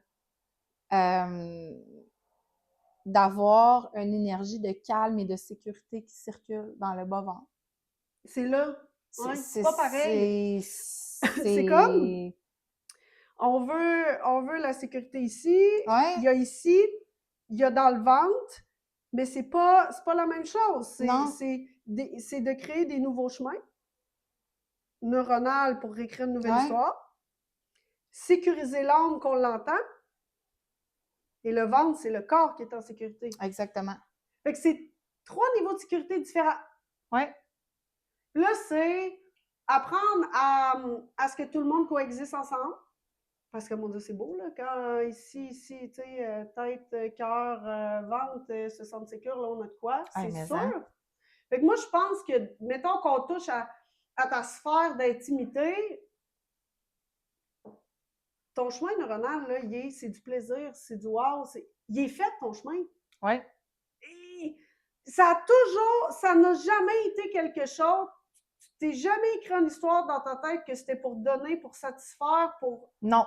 D'avoir une énergie de calme et de sécurité qui circule dans le bas-ventre. C'est là. C'est pas pareil. C'est comme on veut la sécurité ici. Il y a ici, il y a dans le ventre, mais c'est pas la même chose. C'est de créer des nouveaux chemins neuronaux pour réécrire une nouvelle histoire. Sécuriser l'âme qu'on l'entend. Et le ventre, c'est le corps qui est en sécurité. Exactement. Fait que c'est 3 niveaux de sécurité différents. Ouais. Là, c'est apprendre à ce que tout le monde coexiste ensemble. Parce que, mon Dieu, c'est beau, là, quand ici, tu sais, tête, cœur, ventre, se sentent sécure, là, on a de quoi, c'est sûr. Fait que moi, je pense que, mettons qu'on touche à ta sphère d'intimité, ton chemin neuronal, là, c'est du plaisir, c'est du wow, il est fait, ton chemin. Oui. Et ça n'a jamais été quelque chose, tu t'es jamais écrit une histoire dans ta tête que c'était pour donner, pour satisfaire, pour... Non.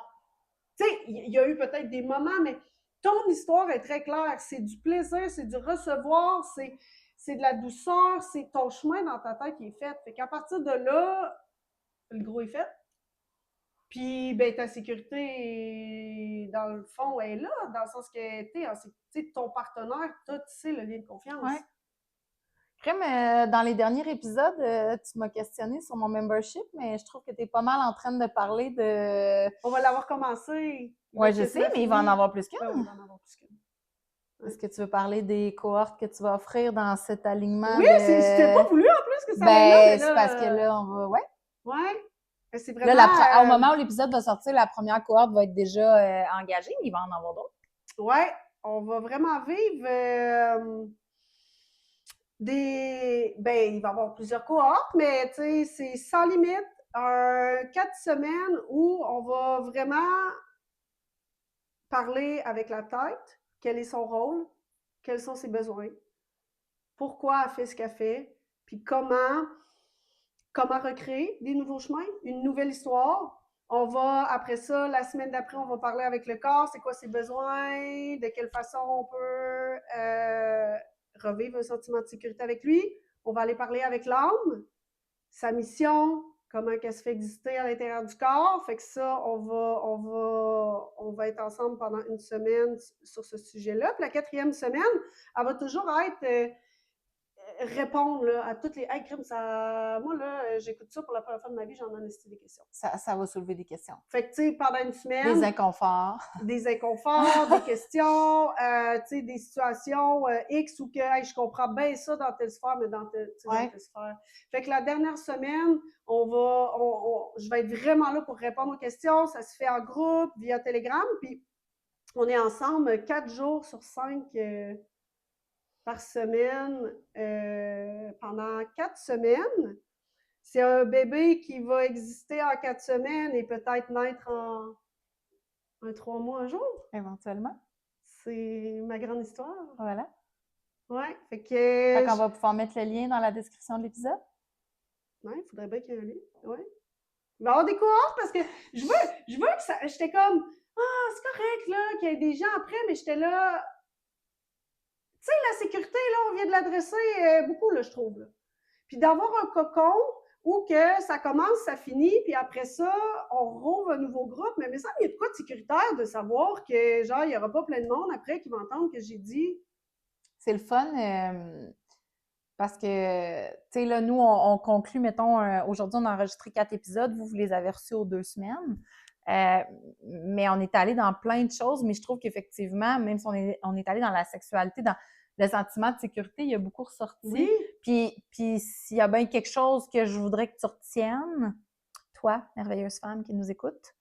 Tu sais, il y a eu peut-être des moments, mais ton histoire est très claire. C'est du plaisir, c'est du recevoir, c'est de la douceur, c'est ton chemin dans ta tête qui est fait. Fait qu'à partir de là, le gros est fait. Puis, ben, ta sécurité, dans le fond, elle est là, dans le sens que, tu sais, ton partenaire, tu sais, le lien de confiance. Ouais. Crème, dans les derniers épisodes, tu m'as questionné sur mon membership, mais je trouve que tu es pas mal en train de parler de... On va l'avoir commencé. Oui, je sais, mais il va en avoir plus qu'une. Ouais, il va en avoir plus qu'une. Est-ce que tu veux parler des cohortes que tu vas offrir dans cet alignement? Oui, c'était pas voulu en plus que ça aille là, mais là... c'est parce que là, on va... Ouais. Ouais. C'est vraiment... Là, au moment où l'épisode va sortir, la première cohorte va être déjà engagée, mais il va en avoir d'autres. Ouais, on va vraiment vivre... Ben, il va y avoir plusieurs cohortes, mais tu sais, c'est sans limite. 4 semaines où on va vraiment parler avec la tête, quel est son rôle, quels sont ses besoins, pourquoi elle fait ce qu'elle fait, puis comment recréer des nouveaux chemins, une nouvelle histoire. On va, après ça, la semaine d'après, on va parler avec le corps, c'est quoi ses besoins, de quelle façon on peut revivre un sentiment de sécurité avec lui. On va aller parler avec l'âme, sa mission, comment elle se fait exister à l'intérieur du corps. Fait que ça, on va être ensemble pendant une semaine sur ce sujet-là. Puis la 4e semaine, elle va toujours être répondre là, à toutes les... Hey, crime, ça... Moi, là, j'écoute ça pour la première fois de ma vie, j'en ai des questions. Ça va soulever des questions. Fait que, tu sais, pendant une semaine... Des inconforts. Des questions, tu sais, des situations X où que hey, je comprends bien ça dans telle sphère, mais dans telle sphère. Fait que la dernière semaine, je vais être vraiment là pour répondre aux questions. Ça se fait en groupe, via Telegram, puis on est ensemble 4 jours sur 5 par semaine pendant 4 semaines. C'est un bébé qui va exister en 4 semaines et peut-être naître en 3 mois, un jour. Éventuellement. C'est ma grande histoire. Voilà. Ouais, fait qu'on va pouvoir mettre le lien dans la description de l'épisode. Ouais, il faudrait bien qu'il y ait un lien. Ouais. Il va y avoir des cohortes parce que je veux que ça... J'étais comme, c'est correct, là, qu'il y ait des gens après, mais j'étais là... Tu sais, la sécurité, là, on vient de l'adresser beaucoup, là, je trouve. Là. Puis d'avoir un cocon où que ça commence, ça finit, puis après ça, on rouvre un nouveau groupe. Mais ça, il y a de quoi de sécuritaire de savoir que, genre, il n'y aura pas plein de monde après qui va entendre que j'ai dit... C'est le fun parce que, tu sais, là, nous, on conclut, mettons, aujourd'hui, on a enregistré 4 épisodes, vous les avez reçus aux 2 semaines. Mais on est allé dans plein de choses, mais je trouve qu'effectivement, même si on est allé dans la sexualité, dans le sentiment de sécurité, il y a beaucoup ressorti. Oui. Puis s'il y a bien quelque chose que je voudrais que tu retiennes, toi, merveilleuse femme qui nous écoute,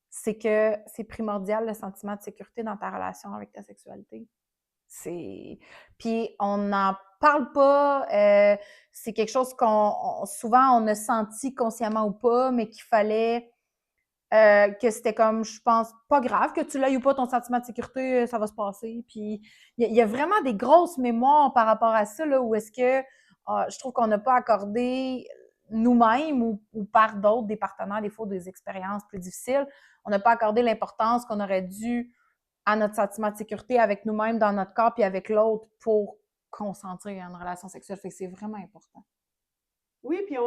c'est que c'est primordial le sentiment de sécurité dans ta relation avec ta sexualité. Puis on n'en parle pas, c'est quelque chose souvent on a senti consciemment ou pas, mais qu'il fallait que c'était comme, je pense, pas grave que tu l'aies ou pas, ton sentiment de sécurité, ça va se passer. Puis il y a vraiment des grosses mémoires par rapport à ça, là, où est-ce que je trouve qu'on n'a pas accordé nous-mêmes ou par d'autres, des partenaires, des fois, des expériences plus difficiles, on n'a pas accordé l'importance qu'on aurait dû à notre sentiment de sécurité avec nous-mêmes, dans notre corps, puis avec l'autre pour consentir à une relation sexuelle. Fait que c'est vraiment important. Oui, puis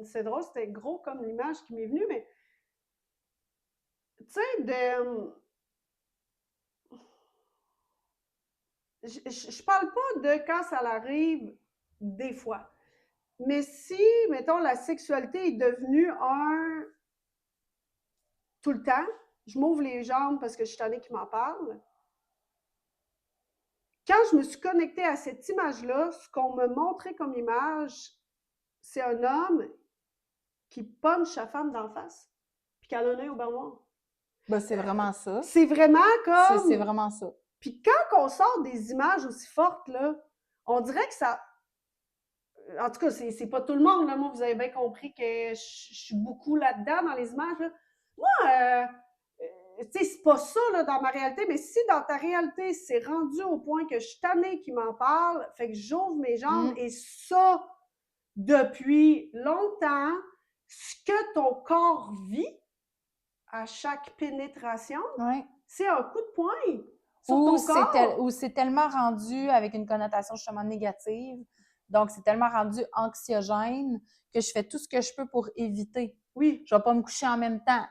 c'est drôle, c'était gros comme l'image qui m'est venue, mais tu sais, je parle pas de quand ça arrive des fois. Mais si, mettons, la sexualité est devenue un tout le temps, je m'ouvre les jambes parce que je suis tannée qui m'en parle. Quand je me suis connectée à cette image-là, ce qu'on me montrait comme image, c'est un homme qui punch sa femme d'en face, puis qu'elle a un œil au beurre noir. Ben, c'est vraiment ça. C'est vraiment comme... C'est vraiment ça. Puis quand on sort des images aussi fortes, là, on dirait que ça... En tout cas, c'est pas tout le monde, là. Moi, vous avez bien compris que je suis beaucoup là-dedans, dans les images, là. Moi, tu sais, c'est pas ça, là, dans ma réalité, mais si dans ta réalité, c'est rendu au point que je suis tannée qui m'en parle, fait que j'ouvre mes jambes, et ça, depuis longtemps, ce que ton corps vit à chaque pénétration, c'est un coup de poing sur ton corps. Ou c'est tellement rendu avec une connotation justement négative, donc c'est tellement rendu anxiogène que je fais tout ce que je peux pour éviter. Oui. Je vais pas me coucher en même temps.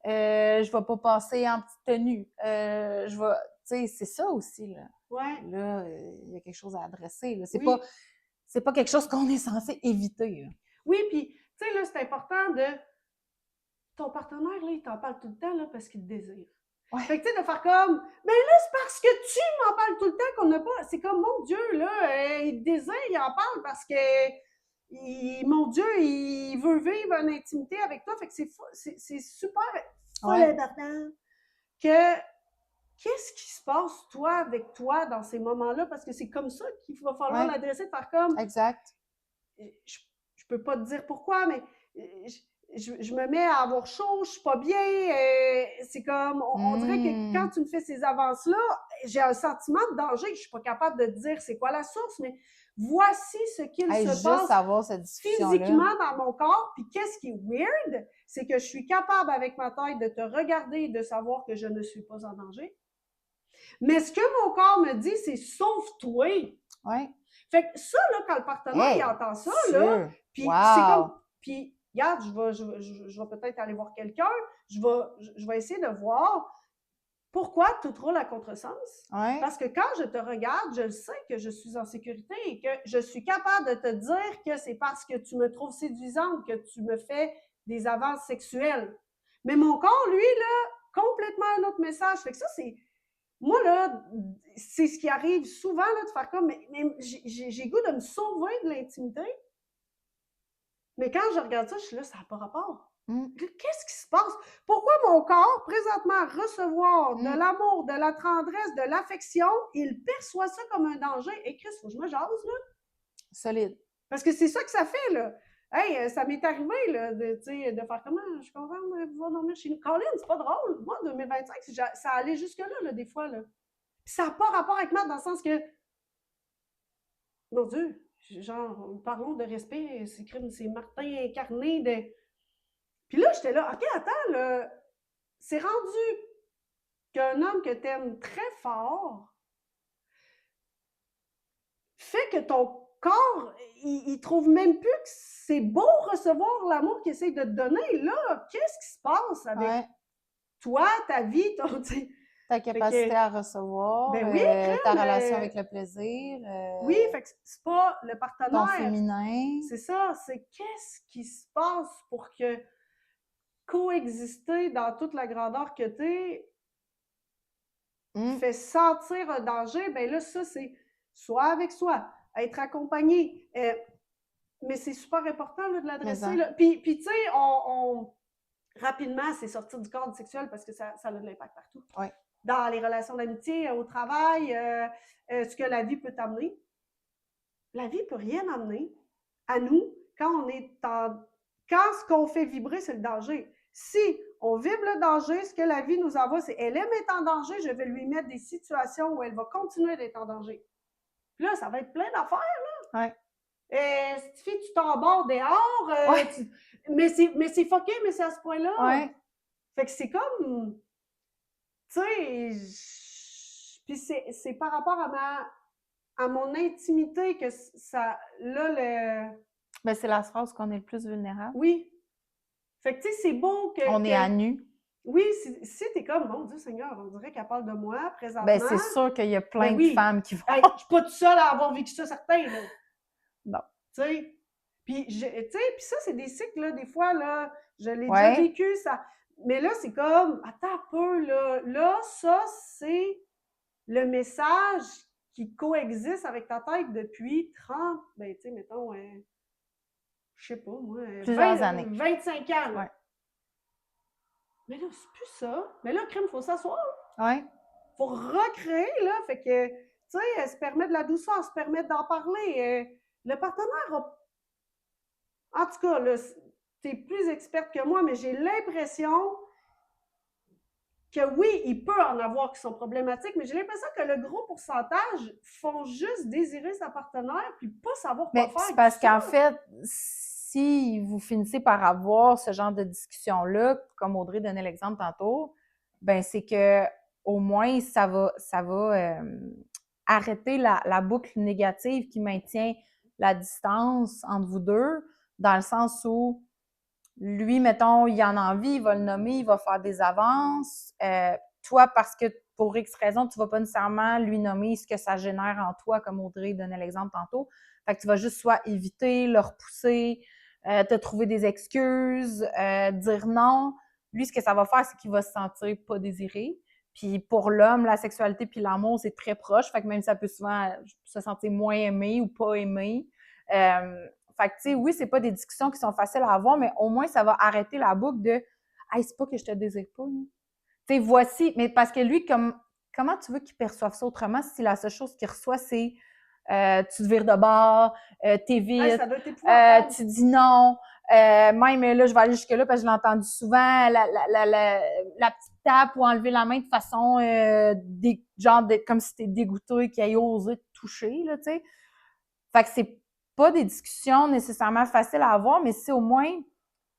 Je vais pas passer en petite tenue. Tu sais, c'est ça aussi, là. Ouais. Là, il y a quelque chose à adresser, là. C'est pas quelque chose qu'on est censé éviter, là. Oui, puis, tu sais, là, c'est important de... Ton partenaire, là, il t'en parle tout le temps, là, parce qu'il te désire. Ouais. Fait que, tu sais, de faire comme, mais là, c'est parce que tu m'en parles tout le temps qu'on n'a pas... C'est comme, mon Dieu, là, il te désire, il en parle parce que, mon Dieu, il veut vivre une intimité avec toi. Fait que c'est super important que... Qu'est-ce qui se passe, toi, avec toi, dans ces moments-là? Parce que c'est comme ça qu'il va falloir l'adresser, de faire comme... Exact. Je peux pas te dire pourquoi, mais... Je me mets à avoir chaud, je suis pas bien. C'est comme, on dirait que quand tu me fais ces avances-là, j'ai un sentiment de danger que je suis pas capable de te dire c'est quoi la source, mais voici ce qu'il se passe physiquement dans mon corps. Puis qu'est-ce qui est weird, c'est que je suis capable avec ma tête de te regarder et de savoir que je ne suis pas en danger. Mais ce que mon corps me dit, c'est sauve-toi. Ouais. Fait que ça, là, quand le partenaire il entend ça, là, puis c'est comme... Puis, regarde, je vais peut-être aller voir quelqu'un, je vais essayer de voir Pourquoi tout roule à contresens? Ouais. Parce que quand je te regarde, je sais que je suis en sécurité et que je suis capable de te dire que c'est parce que tu me trouves séduisante que tu me fais des avances sexuelles. Mais mon corps, lui, là, complètement un autre message. Fait que ça, c'est... Moi, là, c'est ce qui arrive souvent, là, de faire comme... Mais j'ai goût de me sauver de l'intimité. Mais quand je regarde ça, je suis là, ça n'a pas rapport. Qu'est-ce qui se passe? Pourquoi mon corps, présentement, recevoir de l'amour, de la tendresse, de l'affection, il perçoit ça comme un danger? Et Chris, faut que je me jase, là. Solide. Parce que c'est ça que ça fait, là. Hey, ça m'est arrivé, là, de faire comment? Je suis contente de pouvoir dormir chez nous. Colin, c'est pas drôle. Moi, en 2025, ça allait jusque-là, là, des fois, là. Puis ça n'a pas rapport avec Matt dans le sens que, mon Dieu, genre, parlons de respect, c'est Martin incarné de... Puis là, j'étais là, OK, attends, là, c'est rendu qu'un homme que t'aimes très fort fait que ton corps, il trouve même plus que c'est beau recevoir l'amour qu'il essaie de te donner. Là, qu'est-ce qui se passe avec toi, ta vie, ta capacité à recevoir, ben oui, ta relation avec le plaisir. Oui, fait que c'est pas le partenaire. Ton féminin. C'est ça, c'est qu'est-ce qui se passe pour que coexister dans toute la grandeur que t'es fait sentir un danger, ben là, ça, c'est soit avec soi, être accompagné. Mais c'est super important là, de l'adresser. Puis tu sais, rapidement, c'est sortir du cadre sexuel parce que ça a de l'impact partout. Ouais. Dans les relations d'amitié, au travail, ce que la vie peut t'amener. La vie peut rien amener à nous quand on est quand ce qu'on fait vibrer, c'est le danger. Si on vibre le danger, ce que la vie nous envoie, c'est elle aime être en danger, je vais lui mettre des situations où elle va continuer d'être en danger. Puis là, ça va être plein d'affaires, là. Ouais. Si tu t'embordes dehors, mais c'est fucké, mais c'est à ce point-là. Ouais. Fait que c'est comme, tu sais, puis c'est par rapport à mon intimité que ça, là, ben, c'est la phrase qu'on est le plus vulnérable. Oui. Fait que, tu sais, c'est beau que... On est à nu. Oui, si t'es comme, mon Dieu Seigneur, on dirait qu'elle parle de moi présentement. Ben, c'est sûr qu'il y a plein de femmes qui vont... Hey, je suis pas toute seule à avoir vécu ça, certain, là. Non. Tu sais, puis ça, c'est des cycles, là, des fois, là, je l'ai déjà vécu, ça... Mais là, c'est comme, attends un peu, là. Là, ça, c'est le message qui coexiste avec ta tête depuis 30, ben, tu sais, mettons, je sais pas, moi, plusieurs années. 25 ans, là. Ouais. Mais là, c'est plus ça. Mais là, crème, il faut s'asseoir. Ouais. Faut recréer, là. Fait que, tu sais, elle se permet de la douceur, se permet d'en parler. Le partenaire a... En tout cas, là, t'es plus experte que moi, mais j'ai l'impression que oui, il peut en avoir qui sont problématiques, mais j'ai l'impression que le gros pourcentage font juste désirer sa partenaire puis pas savoir quoi faire. C'est parce qu'en fait, si vous finissez par avoir ce genre de discussion-là, comme Audrey donnait l'exemple tantôt, ben c'est que au moins ça va arrêter la boucle négative qui maintient la distance entre vous deux, dans le sens où lui, mettons, il en a envie, il va le nommer, il va faire des avances. Toi, parce que pour X raison, tu ne vas pas nécessairement lui nommer ce que ça génère en toi, comme Audrey donnait l'exemple tantôt. Fait que tu vas juste soit éviter, le repousser, te trouver des excuses, dire non. Lui, ce que ça va faire, c'est qu'il va se sentir pas désiré. Puis pour l'homme, la sexualité puis l'amour, c'est très proche. Fait que même ça peut souvent se sentir moins aimé ou pas aimé. Fait que, tu sais, oui, c'est pas des discussions qui sont faciles à avoir, mais au moins, ça va arrêter la boucle de « Hey, c'est pas que je te désire pas, tu sais, voici... » Mais parce que lui, comment tu veux qu'il perçoive ça autrement si la seule chose qu'il reçoit, c'est tu te vires de bord, t'es vite, tu dis non, même là, je vais aller jusque-là parce que je l'ai entendu souvent, la petite tape ou enlever la main de façon comme si t'es dégoûté, qu'il ait osé te toucher, là, tu sais. Fait que c'est pas des discussions nécessairement faciles à avoir, mais si au moins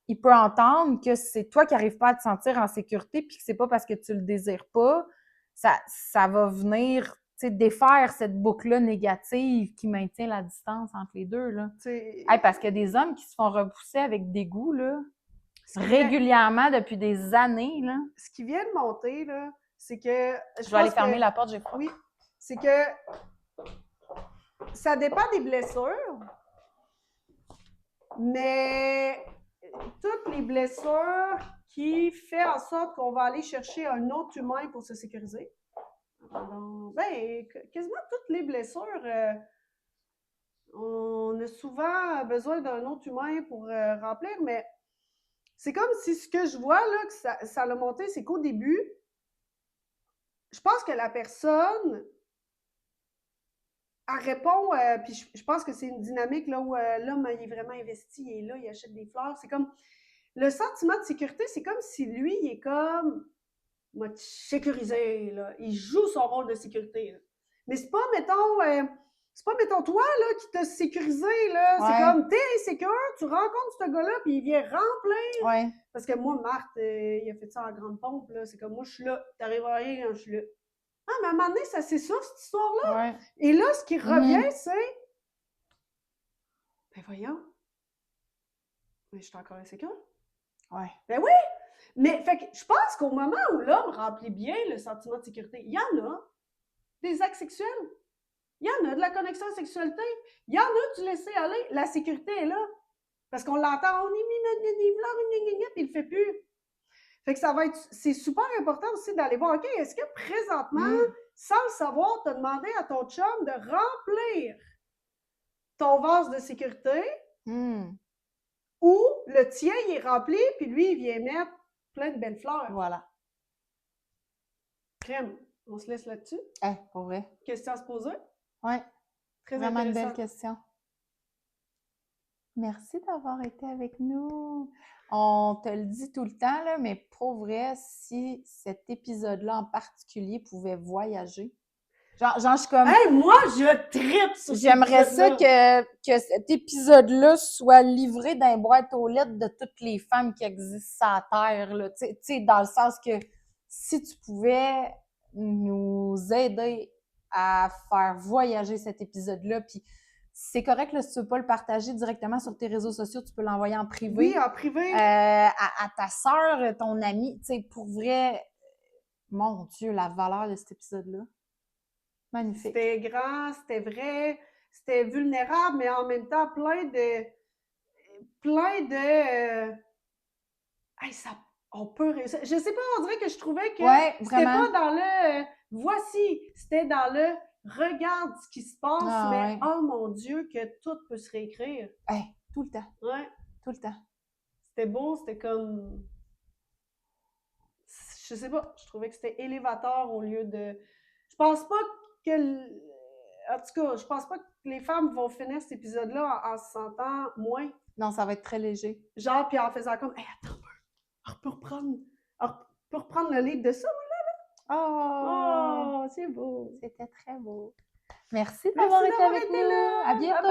il peut entendre que c'est toi qui n'arrives pas à te sentir en sécurité puis que c'est pas parce que tu le désires pas, ça va venir défaire cette boucle-là négative qui maintient la distance entre les deux, là. Parce qu'il y a des hommes qui se font repousser avec dégoût, là, régulièrement depuis des années, là. Ce qui vient de monter, là, c'est que... Je vais aller pense fermer que- la porte, j'ai froid. Oui, c'est que ça dépend des blessures, mais toutes les blessures qui font en sorte qu'on va aller chercher un autre humain pour se sécuriser. Quasiment toutes les blessures, on a souvent besoin d'un autre humain pour remplir, mais c'est comme si ce que je vois, là, que ça l'a monté, c'est qu'au début, je pense que la personne, elle répond, puis je pense que c'est une dynamique là, où l'homme, il est vraiment investi, il est là, il achète des fleurs. C'est comme, le sentiment de sécurité, c'est comme si lui, il est comme, moi, sécurisé, là. Il joue son rôle de sécurité, là. Mais c'est pas, mettons, toi, là, qui t'a sécurisé, là. Ouais. C'est comme, t'es insécure, tu rencontres ce gars-là, puis il vient remplir. Ouais. Parce que moi, Marthe, il a fait ça en grande pompe, là. C'est comme, moi, je suis là, t'arrives à rien quand je suis là. Ah, mais à un moment donné, ça, c'est ça, cette histoire-là. Ouais. Et là, ce qui revient, c'est, ben voyons, mais je suis encore insécure. Ouais. Ben oui! Mais fait que je pense qu'au moment où l'homme remplit bien le sentiment de sécurité, il y en a des actes sexuels. Il y en a de la connexion à la sexualité. Il y en a du laisser aller. La sécurité est là. Parce qu'on l'entend, on est puis il le fait plus. Fait que c'est super important aussi d'aller voir, OK, est-ce que présentement, sans le savoir, t'as demandé à ton chum de remplir ton vase de sécurité ou le tien, il est rempli, puis lui, il vient mettre plein de belles fleurs. Voilà. Crème, on se laisse là-dessus. Pour vrai. Question à se poser. Oui. Très Vraiment une intéressant. belle question. Merci d'avoir été avec nous. On te le dit tout le temps, là, mais pour vrai, si cet épisode-là en particulier pouvait voyager, genre je suis comme... Hey, moi, je trippe sur J'aimerais ça que cet épisode-là soit livré dans les boîtes aux lettres de toutes les femmes qui existent sur la Terre, là. Tu sais, dans le sens que si tu pouvais nous aider à faire voyager cet épisode-là, puis c'est correct, là, si tu veux pas le partager directement sur tes réseaux sociaux, tu peux l'envoyer en privé. Oui, en privé. À ta sœur, ton amie, tu sais, pour vrai, mon Dieu, la valeur de cet épisode-là. Magnifique. C'était grand, c'était vrai, c'était vulnérable, mais en même temps plein de hey, ça, on peut réussir. Je sais pas, on dirait que je trouvais que c'était pas dans le voici, c'était dans le regarde ce qui se passe, mais oh mon Dieu, que tout peut se réécrire. Tout le temps. Ouais. Tout le temps. C'était beau, c'était comme... Je sais pas, je trouvais que c'était élévateur au lieu de... Je pense pas que... En tout cas, je pense pas que les femmes vont finir cet épisode-là en se sentant moins. Non, ça va être très léger. Genre, puis en faisant comme, hey, attends, on peut reprendre le livre de ça, là? Oh, c'est beau. C'était très beau. Merci d'avoir été avec nous. À bientôt.